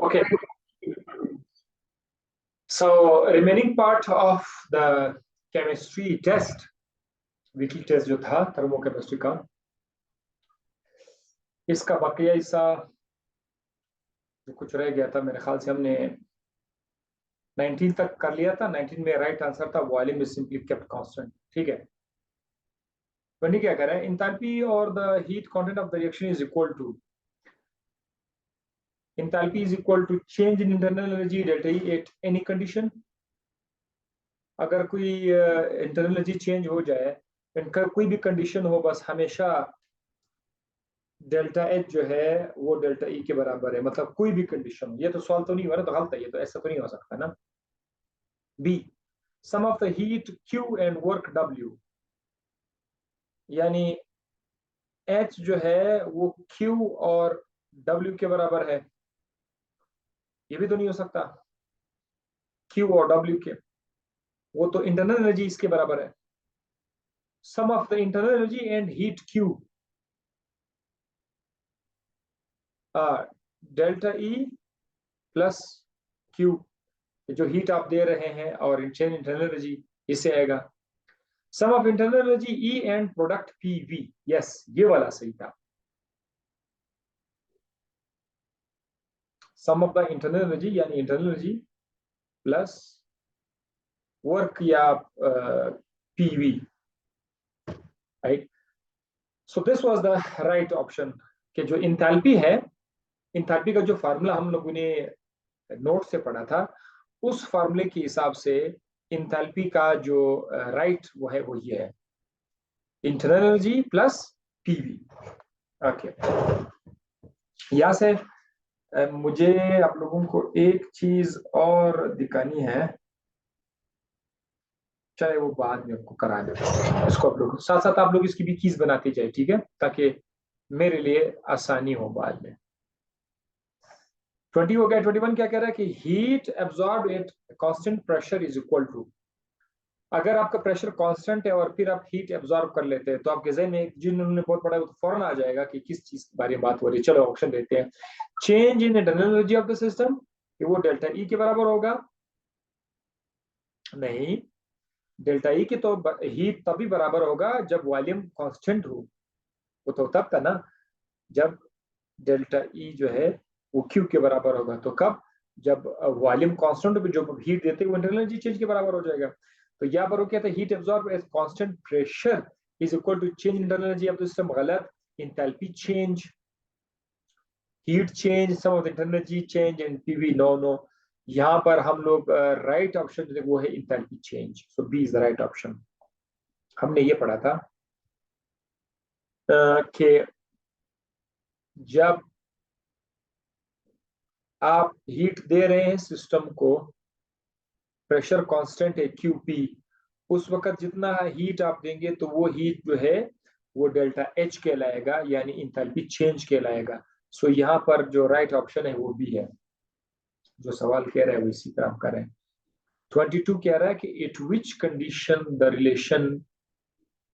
Okay, so remaining part of the chemistry test, weekly test जो था thermochemistry का, इसका बकिया हिस्सा जो कुछ रह गया था, मेरे ख्याल से हमने 19 तक कर लिया था। 19 में राइट आंसर था volume is simply kept constant. ठीक है, 20 क्या कह रहा है? इंथैल्पी और the heat content of the reaction is equal to, enthalpy is equal to change in internal energy delta E at any condition. अगर कोई इंटरनल एनर्जी चेंज हो जाए, इनका कोई भी कंडीशन हो, बस हमेशा डेल्टा एच जो है वो डेल्टा ई के बराबर है, मतलब कोई भी कंडीशन। ये तो सॉल्व तो नहीं हुआ ना, तो गलत है, ये तो ऐसा तो नहीं हो सकता ना। B, sum of the heat Q and work W, यानी एच जो है वो क्यू और डब्ल्यू के बराबर है, ये भी तो नहीं हो सकता। क्यू और डब्ल्यू के, वो तो इंटरनल एनर्जी इसके बराबर है। Sum of the internal energy and heat Q, delta E plus Q, जो हीट आप दे रहे हैं और इंटरनल एनर्जी, इससे आएगा sum of internal energy E and product P V. Yes, ये वाला सही था। Sum of the internal energy यानी इंटरनल एनर्जी प्लस वर्क या PV, right. So this was the right option. कि जो इंथैल्पी है, इंथैल्पी का जो फार्मूला हम लोगों ने नोट से पढ़ा था, उस फार्मूले के हिसाब से इंथैल्पी का जो राइट वो है, वो ये है, internal energy plus PV. Okay, यहां से मुझे आप लोगों को एक चीज और दिखानी है, चाहे वो बाद में आपको करा दे, इसको आप लोग साथ साथ आप लोग इसकी भी कीज बनाते जाए, ठीक है, ताकि मेरे लिए आसानी हो बाद में। 20 हो गया। 21 क्या कह रहा है कि heat absorb at constant pressure is equal to, अगर आपका प्रेशर कांस्टेंट है और फिर आप हीट एब्जॉर्ब कर लेते हैं, तो आपके जहन में जिन्होंने बहुत पढ़ा है वो तो फौरन आ जाएगा कि किस चीज के बारे में बात हो रही है। चलो ऑप्शन देते हैं। Change in internal energy of the system, वो डेल्टा ई के बराबर होगा? नहीं, डेल्टा ई की तो हीट तभी बराबर होगा जब वॉल्यूम कांस्टेंट हो। वो तो तब था ना, जब डेल्टा ई जो है वो क्यू के बराबर होगा। तो कब? जब वॉल्यूम कांस्टेंट पे जो हीट देते हैं वो इंटरनल एनर्जी चेंज के बराबर हो जाएगा। तो यहाँ पर वो कहता है heat absorb at constant pressure is equal to change internal energy of the system. गलत। Enthalpy change, heat change, sum of the internal energy change and PV, no no. यहाँ पर हम लोग राइट ऑप्शन जो है वो है enthalpy change. So B is the right option. हमने ये पढ़ा था कि जब आप हीट दे रहे हैं सिस्टम को, प्रेशर कांस्टेंट है क्यूपी, उस वक्त जितना हीट आप देंगे तो वो हीट जो है वो डेल्टा एच कहलाएगा, यानी इंथैल्पी चेंज कहलाएगा। सो यहाँ पर जो राइट ऑप्शन है वो भी है। जो सवाल कह रहा है वो इसी तरह हम करें। 22 कह रहा है कि it which condition the relation,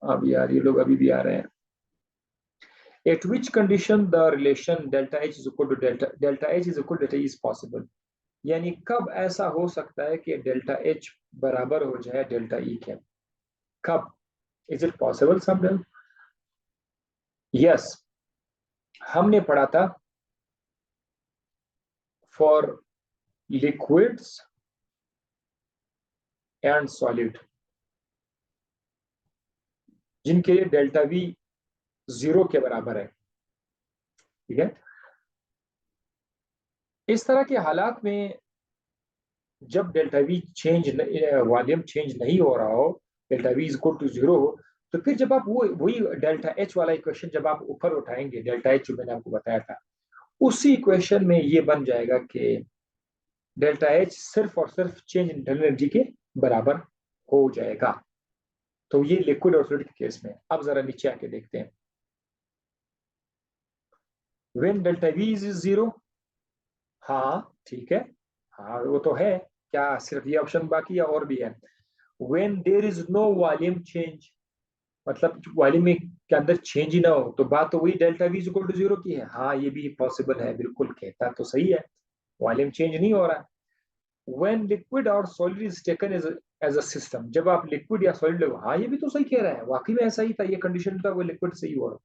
अब यार ये लोग अभी भी आ रहे हैं। At which condition the relation delta H is equal to delta H is equal to delta E is possible, यानी कब ऐसा हो सकता है कि डेल्टा एच बराबर हो जाए डेल्टा ई के? कब? Is it possible sometime? Yes, हमने पढ़ा था फॉर लिक्विड्स एंड सॉलिड, जिनके लिए डेल्टा वी 0 के बराबर है। ठीक है, इस तरह के हालात में जब delta V change, volume change नहीं हो रहा हो, delta V is equal to 0 हो, तो फिर जब आप वो वही डेल्टा एच वाला इक्वेशन जब आप ऊपर उठाएंगे, डेल्टा एच जो मैंने आपको बताया था, उसी इक्वेशन में ये बन जाएगा कि डेल्टा एच सिर्फ और सिर्फ चेंज इन इंटरनल एनर्जी के बराबर हो जाएगा। तो ये लिक्विड और सॉलिड के केस में। अब जरा नीचे आके देखते हैं। व्हेन डेल्टा वी इज 0, हाँ ठीक है, हाँ वो तो है। क्या सिर्फ ये ऑप्शन बाकी है? और भी है। When there is no volume change, मतलब वॉल्यूम में के अंदर चेंज ही ना हो, तो बात तो वही डेल्टा वी इक्वल टू 0 की है। हाँ, ये भी पॉसिबल है, बिल्कुल कहता तो सही है। वॉल्यूम चेंज नहीं हो रहा। When liquid or solid is taken as a system, जब आप लिक्विड या सॉलिड लो, हाँ ये भी तो सही कह रहा है, वाकई में ऐसा ही था, ये कंडीशन था, वो लिक्विड सही हुआ।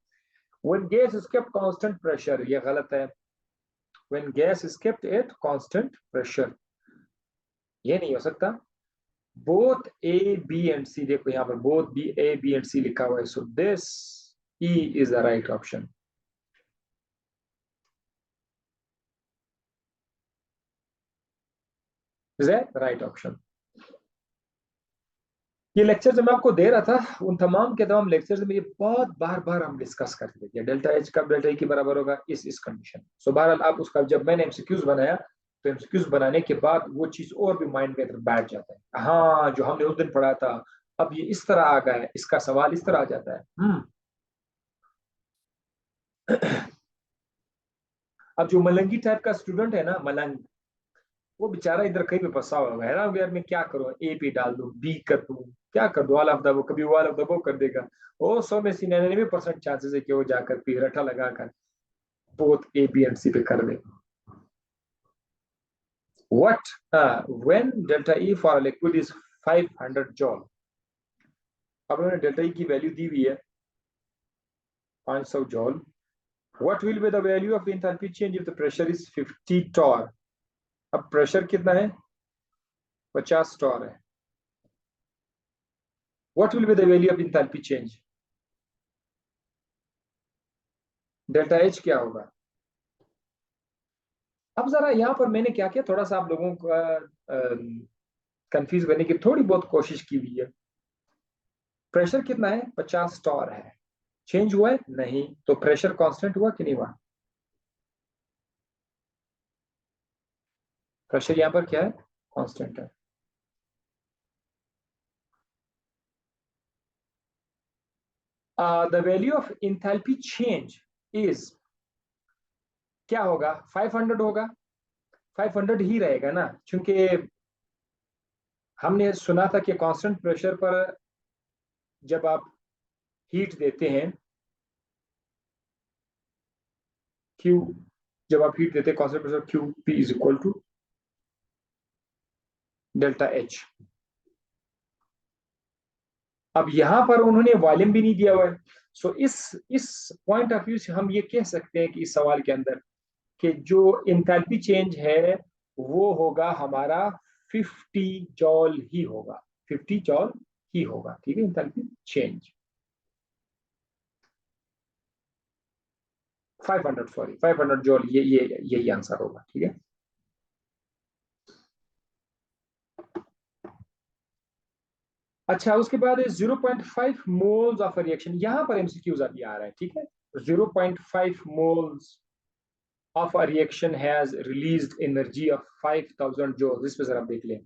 When gas is kept constant pressure, ये गलत है। When gas is kept at constant pressure, ये नहीं हो सकता। Both A, B and C, देखो यहाँ पर both B, A, B and C लिखा हुआ है, so this E is the right option. Is that right option? ये लेक्चर जब मैं आपको दे रहा था, उन तमाम के तमाम लेक्चर्स में ये बहुत बार बार हम डिस्कस करते थे, डेल्टा एच कब डेल्टा ई के बराबर होगा इस कंडीशन। सो बहरहाल आप उसका, जब मैंने एमसीक्यूज बनाया तो एमसीक्यूज बनाने के बाद वो चीज और भी माइंड में अंदर बैठ जाता है, हाँ जो हमने उस दिन पढ़ा था अब ये इस तरह आ गया है, इसका सवाल इस तरह आ जाता है। अब जो मलंगी टाइप का स्टूडेंट है ना, मलंग, वो बेचारा इधर कहीं पे फंसा हुआ है ना, यार मैं क्या करूं, ए पे डाल दूं, बी कर दूं, क्या कर दूं, ऑल ऑफ द वो, कभी ऑल ऑफ द वो कर देगा। ओ 100 में से 99% चांसेस है कि वो जाकर पी रट्टा लगाकर both A B and C पे कर दे। What when delta E for liquid is 500 joule. अब उन्होंने डेल्टा ई की वैल्यू दी हुई है 500 joule. What will be the value of enthalpy change if the pressure is 50 torr. अब प्रेशर कितना है, 50 टॉर है। What will be the value of enthalpy change? Delta H क्या होगा। अब जरा यहाँ पर मैंने क्या किया, थोड़ा सा आप लोगों का कंफ्यूज करने की थोड़ी बहुत कोशिश की हुई है। प्रेशर कितना है, 50 टॉर है, चेंज हुआ है नहीं, तो प्रेशर कांस्टेंट हुआ कि नहीं हुआ। प्रेशर यहाँ पर क्या है, कांस्टेंट है। The value of enthalpy change is क्या होगा, 500 होगा, 500 ही रहेगा ना, क्योंकि हमने सुना था कि कांस्टेंट प्रेशर पर जब आप हीट देते हैं, क्यू, जब आप हीट देते हैं constant pressure Q P is equal to delta H. अब यहां पर उन्होंने वॉल्यूम भी नहीं दिया हुआ है, सो इस पॉइंट ऑफ व्यू से हम ये कह सकते हैं कि इस सवाल के अंदर कि जो इंथैल्पी चेंज है वो होगा हमारा 50 जॉल ही होगा, 50 जॉल ही होगा, ठीक है, इंथैल्पी चेंज 500, सॉरी 500 जॉल, ये यही आंसर होगा, ठीक है। अच्छा, उसके बाद 0.5 मोल्स ऑफ रिएक्शन, यहां पर एमसीक्यूज अभी आ रहा है, ठीक है। 0.5 moles of a reaction has released energy of 5000 joule. इस पे जरा देख लें,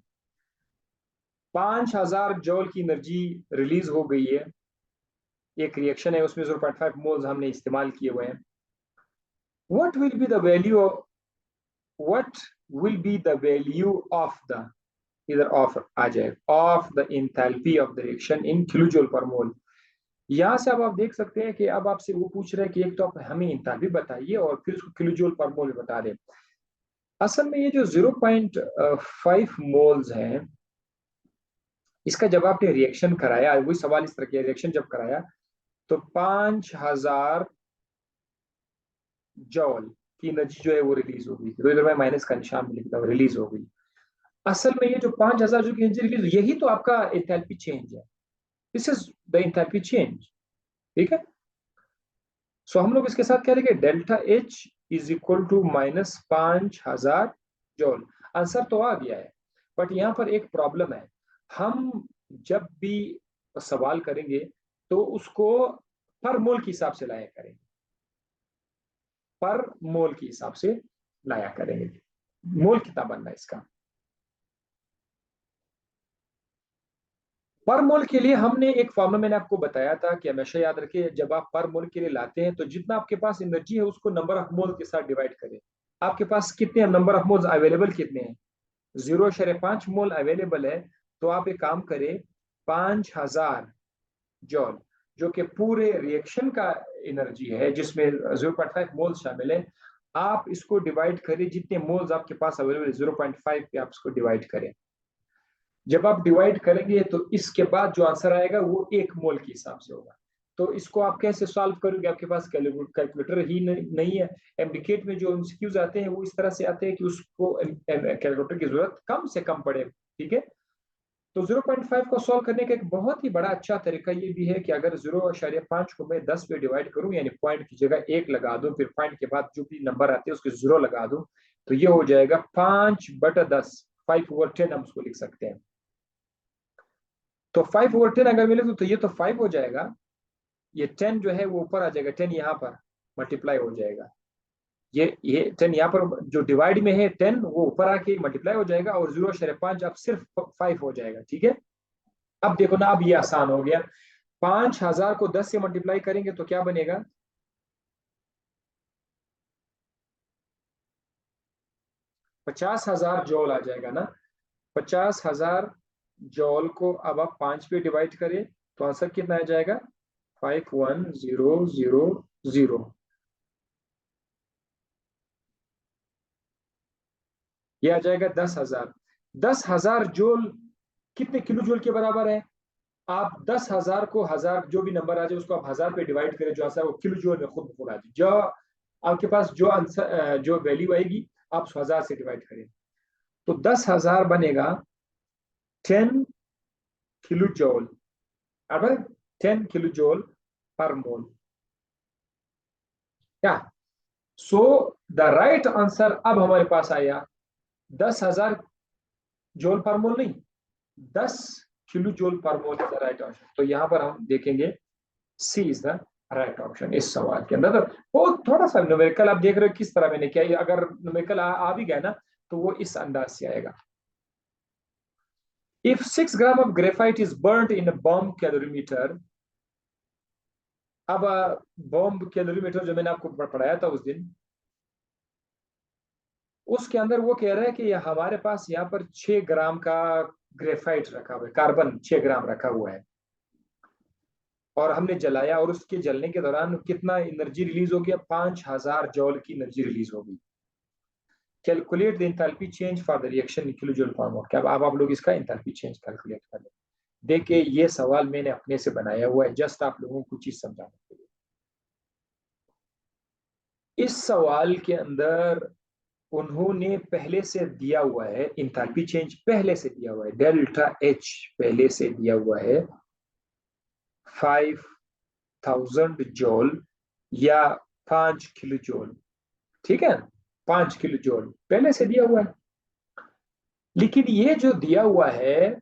5000 जूल की एनर्जी रिलीज हो गई है, एक रिएक्शन है उसमें 0.5 मोल्स हमने इस्तेमाल किए हुए हैं। What will be the value, what will be the value of the, इधर ऑफ आ जाए, of the enthalpy of the reaction in kilojoule पर मोल। यहां से अब आप देख सकते हैं कि अब आपसे वो पूछ रहे हैं कि एक तो आप हमें इंथैल्पी बताइए और फिर उसको किलोजूल पर मोल बता दें। असल में ये जो 0.5 मोल्स हैं, इसका जब आपने रिएक्शन कराया, वही सवाल इस तरह के, रिएक्शन जब कराया तो 5000 जॉल की एनर्जी जो है वो रिलीज हो गई, तो इधर मैं माइनस का निशान भी लिखता हूँ, रिलीज हो गई। असल में ये जो 5000 जो की एनर्जी रिलीज, यही तो आपका एंथैल्पी चेंज है, this is the enthalpy change, ठीक है। सो हम लोग इसके साथ क्या लिखे, delta H is equal to minus 5000 joule. Answer तो आ गया है, बट यहाँ पर एक प्रॉब्लम है, हम जब भी सवाल करेंगे तो उसको पर मोल के हिसाब से लाया करेंगे, पर मोल के हिसाब से लाया करेंगे। मोल कितना बनना है इसका, पर मोल के लिए हमने एक फॉर्मूला मैंने आपको बताया था कि हमेशा याद रखिए, जब आप पर मोल के लिए लाते हैं तो जितना आपके पास एनर्जी है उसको नंबर ऑफ मोल के साथ डिवाइड करें। आपके पास कितने नंबर ऑफ मोल्स अवेलेबल कितने हैं, 0.5 मोल अवेलेबल है, तो आप एक काम करें, 5000 जॉल जो कि पूरे रिएक्शन का एनर्जी है जिसमें 0.5 मोल शामिल है, आप इसको डिवाइड करें, जितने मोल्स आपके पास अवेलेबल 0.5 पे आप इसको डिवाइड करें। जब आप डिवाइड करेंगे तो इसके बाद जो आंसर आएगा वो 1 मोल के हिसाब से होगा। तो इसको आप कैसे सॉल्व करोगे, आपके पास कैलकुलेटर ही नहीं है। एमडीकेट में जो एमसीक्यूज आते हैं वो इस तरह से आते हैं कि उसको कैलकुलेटर की जरूरत कम से कम पड़े, ठीक है। तो 0.5 को सॉल्व करने का एक बहुत ही बड़ा अच्छा तरीका ये भी है कि अगर 0.5 को मैं 10 पे डिवाइड करूं, यानी पॉइंट की जगह 1 लगा दूं, फिर पॉइंट के बाद जो भी नंबर आते हैं उसके 0 लगा दूं, तो ये हो जाएगा 5/10, 5/10 हम उसको लिख सकते हैं। तो 5/10 अगर मिले तो ये तो 5 हो जाएगा, ये 10 जो है वो ऊपर आ जाएगा, 10 यहाँ पर मल्टीप्लाई हो जाएगा, ये 10 यहाँ पर जो डिवाइड में है 10 वो ऊपर आके मल्टीप्लाई हो जाएगा, और 0.5 अब सिर्फ 5 हो जाएगा, ठीक है। अब देखो ना, अब ये आसान हो गया। 5,000 को 10 से मल्टीप्लाई करेंगे तो क्या बनेगा, 50,000 जॉल आ जाएगा ना। 50,000 जॉल को अब आप 5 पे डिवाइड करें तो आंसर कितना आ जाएगा, 51,000। ये आ जाएगा 10,000। 10,000 जूल कितने किलो जूल के बराबर है। आप 10,000 को 1000 जो भी नंबर आ जाए उसको आप 1000 पे डिवाइड करें, जो आंसर वो किलो जूल में खुद ब खुद आ जाए। जो आपके पास जो आंसर जो वैल्यू आएगी आप उसको 1000 से डिवाइड करें, तो 10,000 बनेगा 10 किलो जूल, अब 10 किलो जूल पर मोल। क्या, सो द राइट आंसर अब हमारे पास आया 10,000 जूल पर मोल नहीं, 10 kilo joule per mole is the right option. तो यहां पर हम देखेंगे सी इज द राइट ऑप्शन इस सवाल के अंदर। तो वो थोड़ा सा न्यूमेरिकल आप देख रहे हो किस तरह मैंने किया, अगर न्यूमेरिकल आ भी गया ना तो वो इस अंदाज से आएगा। If 6 gram of graphite is burned in a bomb calorimeter, अब बॉम्ब कैलोरीमीटर जो मैंने आपको पढ़ाया था उस दिन, उसके अंदर वो कह रहा है कि हमारे पास यहाँ पर 6 ग्राम का ग्रेफाइट रखा हुआ है, कार्बन 6 ग्राम रखा हुआ है, और हमने जलाया, और उसके जलने के दौरान कितना एनर्जी रिलीज हो गया, 5,000 जॉल की एनर्जी रिलीज हो गई। Calculate the enthalpy change for the reaction in kilo joule per mole. क्या अब आप लोग इसका इंथैल्पी चेंज कैलकुलेट कर लें। देखिए ये सवाल मैंने अपने से बनाया हुआ है, जस्ट आप लोगों को चीज समझाने के लिए। इस सवाल के अंदर उन्होंने पहले से दिया हुआ है, इंथैल्पी चेंज पहले से दिया हुआ है, डेल्टा एच पहले से दिया हुआ है 5,000 जॉल या 5 किलो जॉल, ठीक है। 5 किलो जॉल पहले से दिया हुआ है, लेकिन ये जो दिया हुआ है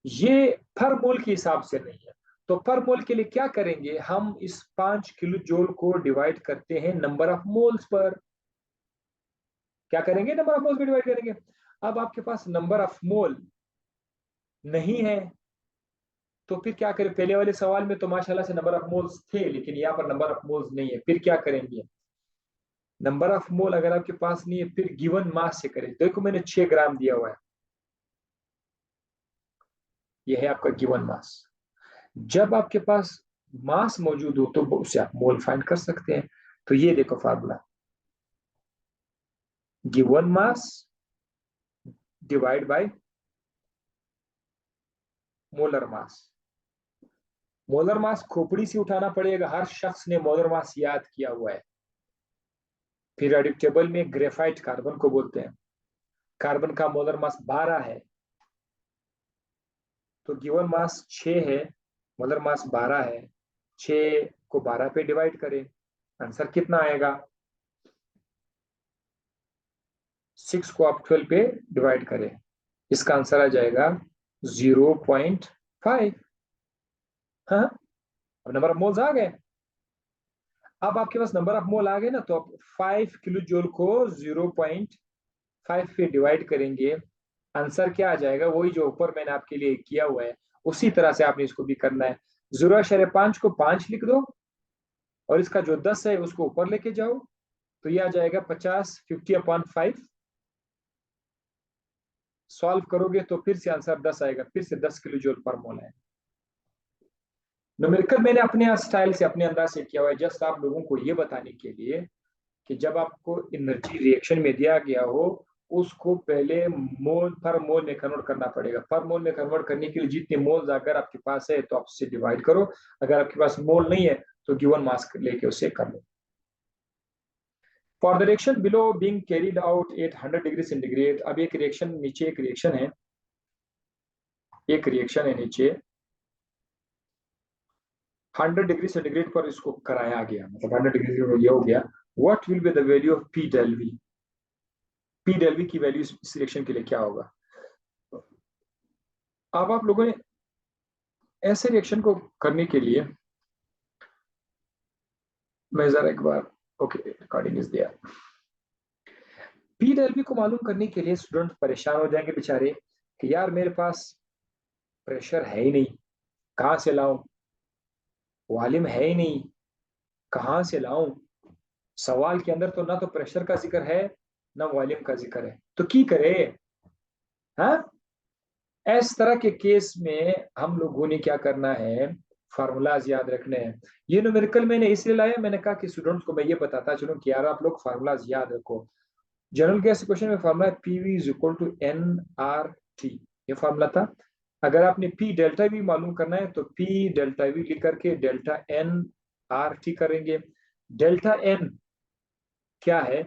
ये पर मोल के हिसाब से नहीं है। तो पर मोल के लिए क्या करेंगे, हम इस 5 किलो जूल को डिवाइड करते हैं नंबर ऑफ मोल्स पर। क्या करेंगे, number of moles per divide करेंगे। अब आपके पास नंबर ऑफ मोल नहीं है तो फिर क्या करें, पहले वाले सवाल में तो माशाल्लाह से नंबर ऑफ मोल्स थे, लेकिन यहाँ पर नंबर ऑफ मोल्स नहीं है, फिर क्या करेंगे। नंबर ऑफ मोल अगर आपके पास नहीं है फिर गिवन मास से करें। देखो मैंने 6 ग्राम दिया हुआ है, यह है आपका गिवन मास। जब आपके पास मास मौजूद हो तो उससे आप मोल फाइंड कर सकते हैं। तो ये देखो formula, given mass divide by molar mass. Molar mass खोपड़ी से उठाना पड़ेगा, हर शख्स ने मोलर मास याद किया हुआ है। पीरियोडिक टेबल में ग्रेफाइट कार्बन को बोलते हैं, कार्बन का मोलर मास 12 है, तो गिवन मास 6 है, मोलर मास 12 है, 6 को 12 पे डिवाइड करें, आंसर कितना आएगा, 6 को आप 12 पे डिवाइड करें, इसका आंसर आ जाएगा 0.5। हाँ, अब नंबर ऑफ मोल्स आ गए। अब आपके पास नंबर ऑफ मोल आ गए ना, तो आप 5 किलो जूल को 0.5 पे डिवाइड करेंगे, आंसर क्या आ जाएगा, वही जो ऊपर मैंने आपके लिए किया हुआ है उसी तरह से आपने इसको भी करना है। 0.5 को 5 लिख दो, और इसका जो 10 है उसको ऊपर लेके जाओ, तो ये आ जाएगा 50 सॉल्व करोगे तो फिर से आंसर 10 आएगा, फिर से 10 किलो जूल पर मोल है। न्यूमेरिकल मैंने अपने स्टाइल से अपने अंदाज से किया हुआ है, जस्ट आप लोगों को ये बताने के लिए कि जब आपको एनर्जी रिएक्शन में दिया गया हो, उसको पहले मोल पर मोल में कन्वर्ट करना पड़ेगा। पर मोल में कन्वर्ट करने के लिए जितने मोल्स अगर आपके पास है तो आप उससे डिवाइड करो, अगर आपके पास मोल नहीं है तो गिवन मास लेके उससे कर लो। For the reaction below being carried out at 100 degree centigrade, अब एक रिएक्शन नीचे, एक रिएक्शन है, एक रिएक्शन है नीचे 100 डिग्री सेंटीग्रेड पर इसको कराया गया, मतलब 100 डिग्री ये हो गया। What will be the value of P del V? P del V की वैल्यू इस रिएक्शन के लिए क्या होगा? अब आप लोगों ने ऐसे रिएक्शन को करने के लिए, मैं जरा एक बार, okay recording is there. P del V को मालूम करने के लिए स्टूडेंट परेशान हो जाएंगे बेचारे कि यार मेरे पास प्रेशर है ही नहीं, कहां से लाऊं, वॉल्यूम है ही नहीं, कहां से लाऊं, सवाल के अंदर तो ना तो प्रेशर का जिक्र है ना वॉल्यूम का जिक्र है, तो की करे? हाँ, इस तरह के केस में हम लोगों ने क्या करना है, फार्मूलाज याद रखने हैं। ये न्यूमेरिकल मैंने इसलिए लाया, मैंने कहा कि स्टूडेंट्स को मैं ये बताता चलूं कि यार आप लोग फार्मूलाज याद रखो। जनरल गैस इक्वेशन में फार्मूला है PV is equal to N R T, ये फार्मूला था। अगर आपने पी डेल्टा वी मालूम करना है तो पी डेल्टा वी लिख करके डेल्टा एन आर टी करेंगे। डेल्टा एन क्या है?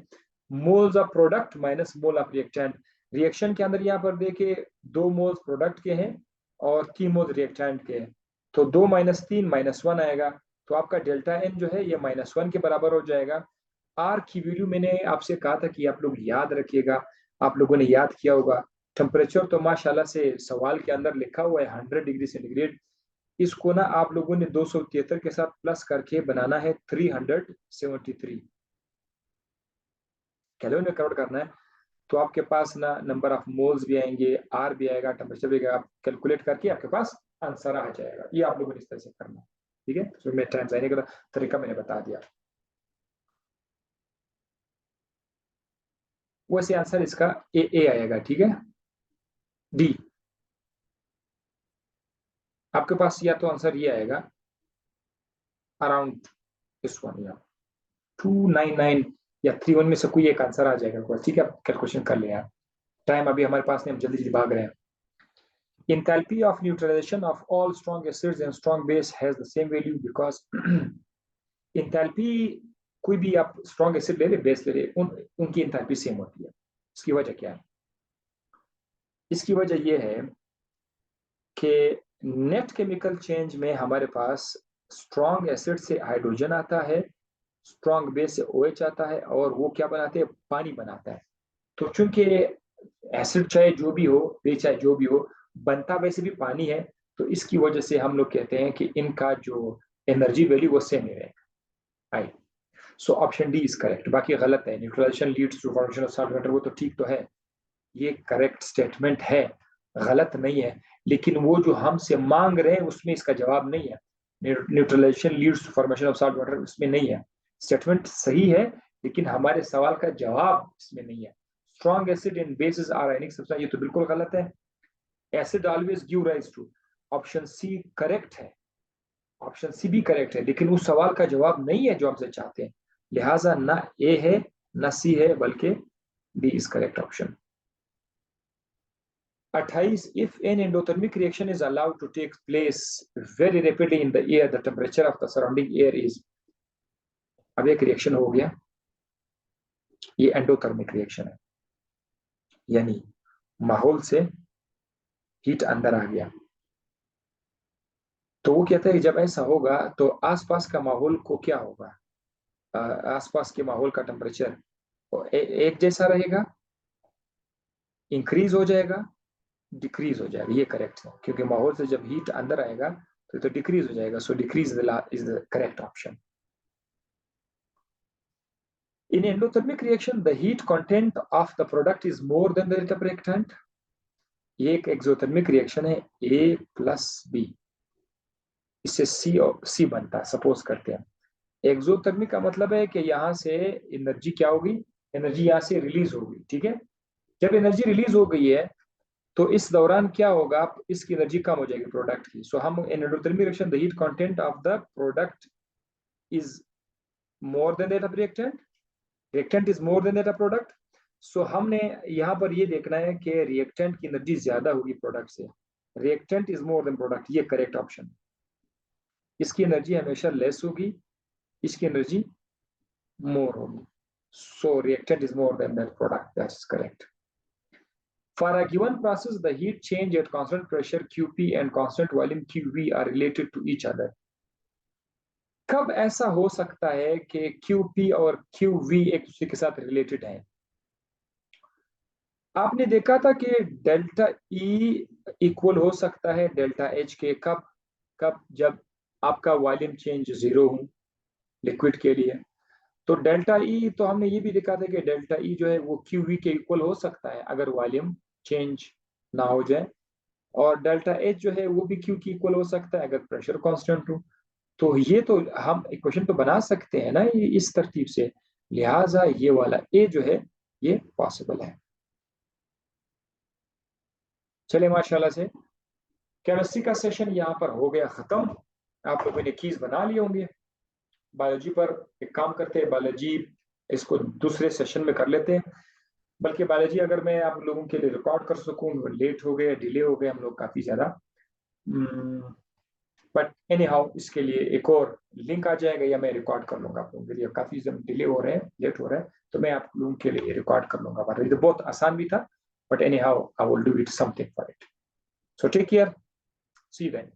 Moles of product minus mole of reactant. Reaction के अंदर यहाँ पर देखिए 2 मोल्स प्रोडक्ट के हैं और 3 मोल्स रिएक्टेंट के हैं, तो 2 माइनस 3 -1 आएगा, तो आपका डेल्टा एन जो है ये -1 के बराबर हो जाएगा। आर की वैल्यू मैंने आपसे कहा था कि आप लोग याद रखिएगा, आप लोगों ने याद किया होगा। टेम्परेचर तो माशाल्लाह से सवाल के अंदर लिखा हुआ है 100 डिग्री सेंटीग्रेड, इसको ना आप लोगों ने 273 के साथ प्लस करके बनाना है 373 कैलोरी में कन्वर्ट करना है, तो आपके पास ना नंबर ऑफ मोल्स भी आएंगे, आर भी आएगा, टेम्परेचर भी आएगा, आप कैलकुलेट करके आपके पास आंसर आ जाएगा। ये आप लोगों ने इस तरह से करना, ठीक है? तो मैं टाइम जाने का तरीका मैंने बता दिया। वैसे आंसर इसका ए आएगा, ठीक है? डी आपके पास या तो आंसर ये आएगा अराउंड इस वन, या 299 या 31 में से कोई एक आंसर आ जाएगा, ठीक है? आप कैलकुलेशन कर लें यार, टाइम अभी हमारे पास नहीं, हम जल्दी जल्दी भाग रहे हैं। Enthalpy of neutralization of all strong acids and strong base has the same value because enthalpy, कोई भी आप strong acid ले ले, base ले ले, उनकी enthalpy सेम होती है। इसकी वजह क्या है? इसकी वजह यह है कि नेट केमिकल चेंज में हमारे पास स्ट्रॉन्ग एसिड से हाइड्रोजन आता है, स्ट्रॉन्ग बेस से OH आता है, और वो क्या बनाते हैं? पानी बनाता है। तो चूंकि एसिड चाहे जो भी हो, बेस चाहे जो भी हो, बनता वैसे भी पानी है, तो इसकी वजह से हम लोग कहते हैं कि इनका जो एनर्जी वैल्यू वो सेम ही रहेगा। Right, so option D is correct. बाकी गलत है, neutralization leads to formation of salt water, वो तो ठीक तो है, ये करेक्ट स्टेटमेंट है, गलत नहीं है, लेकिन वो जो हमसे मांग रहे हैं उसमें इसका जवाब नहीं है। Neutralization leads to formation of salt water उसमें नहीं है, स्टेटमेंट सही है लेकिन हमारे सवाल का जवाब इसमें नहीं है। Strong acid in bases are ionic substance, ये तो बिल्कुल गलत है। Acid always give rise to, option C correct है, ऑप्शन सी भी करेक्ट है, लेकिन उस सवाल का जवाब नहीं है जो हमसे चाहते हैं, लिहाजा ना ए है ना सी है, बल्कि B is correct option. 28, if an endothermic reaction is allowed to take place very rapidly in the air, the temperature of the surrounding air is, अब एक रिएक्शन हो गया, ये एंडोथर्मिक रिएक्शन है, यानी माहौल से हीट अंदर आ गया। तो वो कहता है कि जब ऐसा होगा तो आसपास का माहौल को क्या होगा? आसपास के माहौल का टेम्परेचर एक जैसा रहेगा, इंक्रीज हो जाएगा, डिक्रीज हो जाएगा, ये करेक्ट है, क्योंकि माहौल से जब हीट अंदर आएगा तो डिक्रीज हो जाएगा, so decrease is the correct option. In endothermic reaction, the heat content of the product is more than the rate of reactant. ये एक एक्सोथर्मिक रिएक्शन है, A प्लस B, इससे C बनता है, सपोज करते हैं। एक्सोथर्मिक का मतलब है कि यहाँ से एनर्जी क्या होगी? एनर्जी यहाँ से रिलीज होगी, ठीक है? जब एनर्जी रिलीज हो गई है तो इस दौरान क्या होगा? इसकी एनर्जी कम हो जाएगी प्रोडक्ट की, सो हम endothermic reaction, the heat content of the product is more than that of reactant, reactant is more than that product. So हमने यहाँ पर ये देखना है कि रिएक्टेंट की एनर्जी ज्यादा होगी प्रोडक्ट से। Reactant is more than product, ये करेक्ट ऑप्शन। इसकी एनर्जी हमेशा लेस होगी, इसकी एनर्जी मोर होगी। So reactant is more than that product, that's correct. For a given process, the heat change at constant pressure QP and constant volume QV are related to each other. कब ऐसा हो सकता है कि QP और QV एक दूसरे के साथ रिलेटेड हैं? आपने देखा था कि डेल्टा E इक्वल हो सकता है डेल्टा H के, कब कब जब आपका वॉल्यूम चेंज 0 हो लिक्विड के लिए। तो डेल्टा E, तो हमने ये भी देखा था कि डेल्टा E जो है वो QV के इक्वल हो सकता है अगर वॉल्यूम चेंज ना हो जाए, और डेल्टा H जो है वो भी Q की इक्वल हो सकता है अगर प्रेशर कांस्टेंट हो। तो ये तो हम इक्वेशन तो बना सकते हैं ना ये इस तरतीब से, लिहाजा ये वाला ए जो है ये पॉसिबल है। चले माशाल्लाह से केमिस्ट्री का सेशन यहाँ पर हो गया खत्म। आप लोगों ने कीज बना लिए होंगे। बायोलॉजी पर एक काम करते हैं, बायोलॉजी इसको दूसरे सेशन में कर लेते हैं। बल्कि बायोलॉजी अगर मैं आप लोगों के लिए रिकॉर्ड कर सकूं, लेट हो गए, डिले हो गए हम लोग काफी ज्यादा, बट एनी हाउ इसके लिए एक और लिंक आ जाएगा या मैं रिकॉर्ड कर लूंगा आप लोगों के लिए। काफी डिले हो रहे हैं, लेट हो रहा है, तो मैं आप लोगों के लिए रिकॉर्ड कर लूंगा। बायोलॉजी तो बहुत आसान भी था, but anyhow I will do it something for it. So take care, see you then.